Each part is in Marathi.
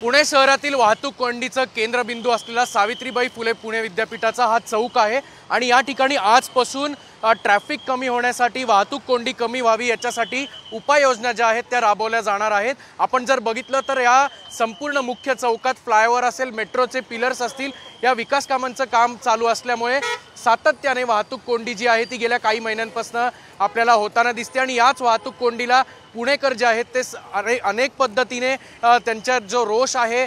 पुणे शहरातील वाहतूक कोंडीचं केंद्रबिंदू असलेला सावित्रीबाई फुले पुणे विद्यापीठाचा हा चौक आहे आणि या ठिकाणी आजपासून ट्रॅफिक कमी होण्यासाठी वाहतूक कोंडी कमी व्हावी याच्यासाठी उपाययोजना ज्या आहेत त्या राबवल्या जाणार आहेत। आपण जर बघितलं तर या संपूर्ण मुख्य चौकात फ्लायओव्हर असेल, मेट्रोचे पिलर्स असतील, या विकास कामांचं काम चालू असल्यामुळे सातत्याने वाहतूक कोंडी जी आहे ती गेल्या काही महिन्यांपासून आपल्याला होताना दिसते आणि याच वाहतूक कोंडीला पुणेकर जे आहेत ते अनेक पद्धतीने त्यांचा जो रोष आहे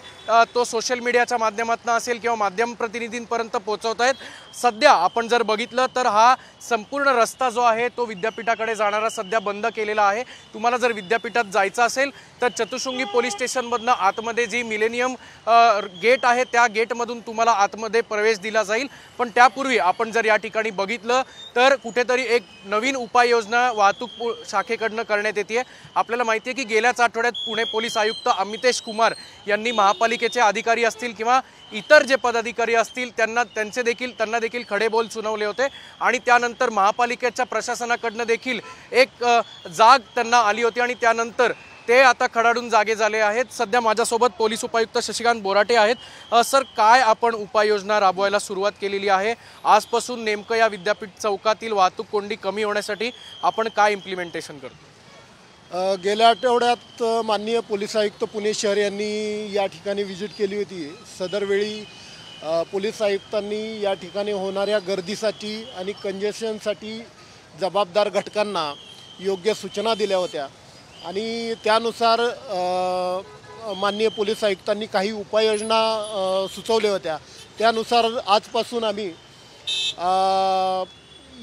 तो सोशल मीडियाच्या माध्यमातून असेल किंवा माध्यम प्रतिनिधींपर्यंत पोहोचवत आहेत। सध्या आपण जर बघितलं तर हा संपूर्ण रस्ता जो आहे तो विद्यापीठाकडे जाणारा सध्या बंद केलेला आहे। तुम्हाला जर विद्यापीठात जायचं असेल तर चतुशृंगी पोलीस स्टेशनमधनं आतमध्ये जी मिलेनियम गेट आहे त्या गेटमधून तुम्हाला आतमध्ये प्रवेश दिला जाईल। पण त्यापूर्वी आपण जर या ठिकाणी बघितलं तर कुठेतरी एक नवीन उपाययोजना वाहतूक शाखेकडनं करण्यात येते। आपल्याला माहिती आहे की गेल्याच आठवड्यात पुणे पोलीस आयुक्त अमितेश कुमार यांनी महापालिकेचे अधिकारी असतील किंवा इतर जे पदाधिकारी असतील त्यांना देखील खडे बोल सुनावले होते आणि त्यानंतर महापालिकेच्या प्रशासनाकडनं देखील एक जाग त्यांना आली होती आणि त्यानंतर ते आता खडाडून जागे झाले आहेत। सध्या माझ्यासोबत पोलीस उपायुक्त शशिकांत बोराटे आहेत। सर, काय आपण उपाययोजना राबवायला सुरुवात केलेली आहे? आजपासून नेमकं या विद्यापीठ चौकातील वाहतूक कोंडी कमी होण्यासाठी आपण काय इम्प्लिमेंटेशन करतो? गेल्या आठवड्यात माननीय पोलीस आयुक्त पुणे शहर यांनी या ठिकाणी व्हिजिट केली होती। सदरवेळी पोलीस आयुक्तांनी या ठिकाणी होणाऱ्या गर्दीसाठी आणि कंजेशनसाठी जबाबदार घटकांना योग्य सूचना दिल्या होत्या आणि त्यानुसार माननीय पोलीस आयुक्तांनी काही उपाययोजना सुचवल्या होत्या। त्यानुसार आजपासून आम्ही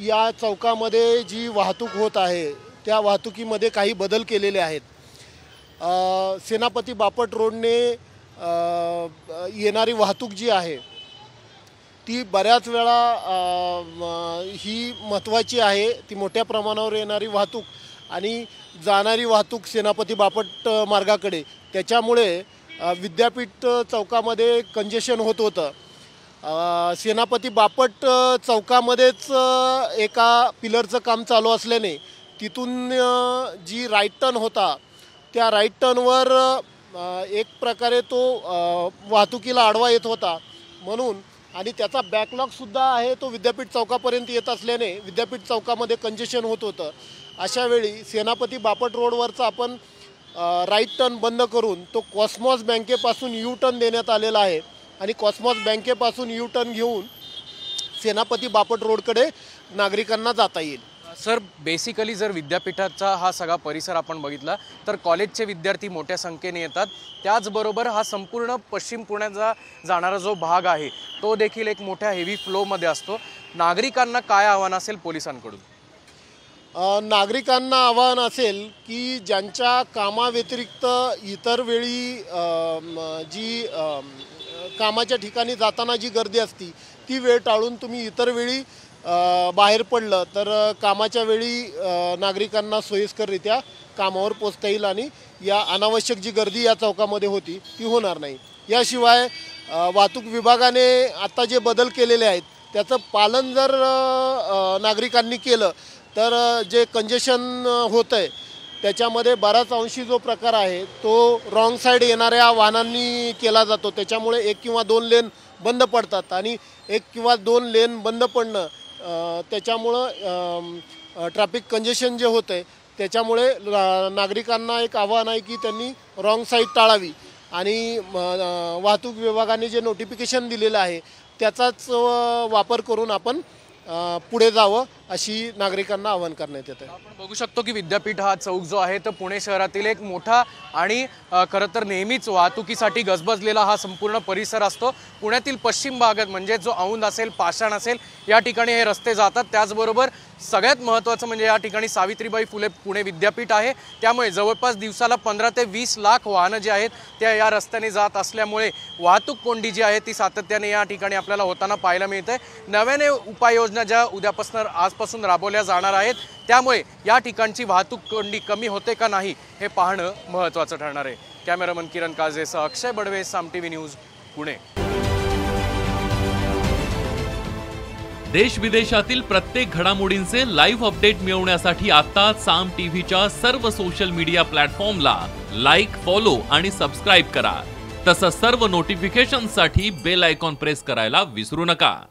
या चौकामध्ये जी वाहतूक होत आहे त्या वाहतुकीमध्ये काही बदल केलेले आहेत। सेनापती बापट रोडने येणारी वाहतूक जी आहे ती बऱ्याच वेळा ही महत्त्वाची आहे। ती मोठ्या प्रमाणावर येणारी वाहतूक आणि जाणारी वाहतूक सेनापती बापट मार्गाकडे, त्याच्यामुळे विद्यापीठ चौकामध्ये कंजेशन होत होतं। सेनापती बापट चौकामध्येच एका पिलरचं काम चालू असल्याने तिथून जी राईट टर्न होता त्या राईट टर्नवर एक प्रकारे तो वाहतुकीला आडवा येत होता म्हणून, आणि त्याचा बॅकलॉगसुद्धा आहे तो विद्यापीठ चौकापर्यंत येत असल्याने विद्यापीठ चौकामध्ये कंजेशन होत होतं। अशावेळी सेनापती बापट रोडवरचा आपण राईट टर्न बंद करून तो कॉस्मॉस बँकेपासून यू टर्न देण्यात आलेला आहे आणि कॉस्मॉस बँकेपासून यू टर्न घेऊन सेनापती बापट रोडकडे नागरिकांना जाता येईल। सर, बेसिकली जर विद्यापीठाचा हा सगळा परिसर आपण बघितला तर कॉलेजचे विद्यार्थी मोठ्या संख्येने येतात, त्याचबरोबर हा संपूर्ण पश्चिम पुण्याचा जाणारा जो भाग आहे तो देखील एक मोठ्या हेवी फ्लोमध्ये असतो। नागरिकांना काय आव्हान असेल पोलिसांकडून? नागरिकांना आव्हान असेल की ज्यांच्या कामाव्यतिरिक्त इतर वेळी जी कामाच्या ठिकाणी जाताना जी गर्दी असती ती वेळ टाळून तुम्ही इतर वेळी बाहेर पडलं तर कामाच्या वेळी नागरिकांना सोयीस्कररित्या कामावर पोचता येईल आणि या अनावश्यक जी गर्दी या चौकामध्ये होती ती होणार नाही। याशिवाय वाहतूक विभागाने आता जे बदल केलेले आहेत त्याचं पालन जर नागरिकांनी केलं तर जे कंजेशन होतं आहे त्याच्यामध्ये बराच अंशी जो प्रकार आहे तो रॉंग साईड येणाऱ्या वाहनांनी केला जातो। त्याच्यामुळे एक किंवा दोन लेन बंद पडतात आणि एक किंवा दोन लेन बंद पडणं त्याच्यामुळं ट्रॅफिक कंजेशन जे होतं आहे त्याच्यामुळे नागरिकांना एक आव्हान आहे की त्यांनी रॉंग साईड टाळावी आणि वाहतूक विभागाने जे नोटिफिकेशन दिलेलं आहे त्याचाच वापर करून आपण पुढे जावं अशी नागरिकांना आवाहन करण्यात येतं। आपण बघू शकतो की विद्यापीठ हा चौक जो आहे तो पुणे शहरातील एक मोठा आणि खरं तर नेहमीच वाहतुकीसाठी गजबजलेला हा संपूर्ण परिसर असतो। पुण्यातील पश्चिम भागात म्हणजे जो औंध असेल, पाषाण असेल या ठिकाणी हे रस्ते जातात। त्याचबरोबर सगळ्यात महत्त्वाचं म्हणजे या ठिकाणी सावित्रीबाई फुले पुणे विद्यापीठ आहे, त्यामुळे जवळपास दिवसाला 15 ते 20 लाख वाहनं जी आहेत त्या या रस्त्याने जात असल्यामुळे वाहतूक कोंडी जी आहे ती सातत्याने या ठिकाणी आपल्याला होताना पाहायला मिळते। नव्याने उपाययोजना ज्या उद्यापासून आजपासून राबवल्या जाणार आहेत त्यामुळे या ठिकाणची वाहतूक कोंडी कमी होते का नाही हे पाहणं महत्त्वाचं ठरणार आहे। कॅमेरामन किरण काजेसह अक्षय बडवे, साम टीव्ही न्यूज, पुणे। देश विदेशातील प्रत्येक घडामोडींचे लाईव्ह अपडेट मिळवण्यासाठी आता साम टीव्हीच्या सर्व सोशल मीडिया प्लॅटफॉर्मला लाईक, फॉलो आणि सबस्क्राइब करा। तसंच सर्व नोटिफिकेशनसाठी बेल आयकॉन प्रेस करायला विसरू नका.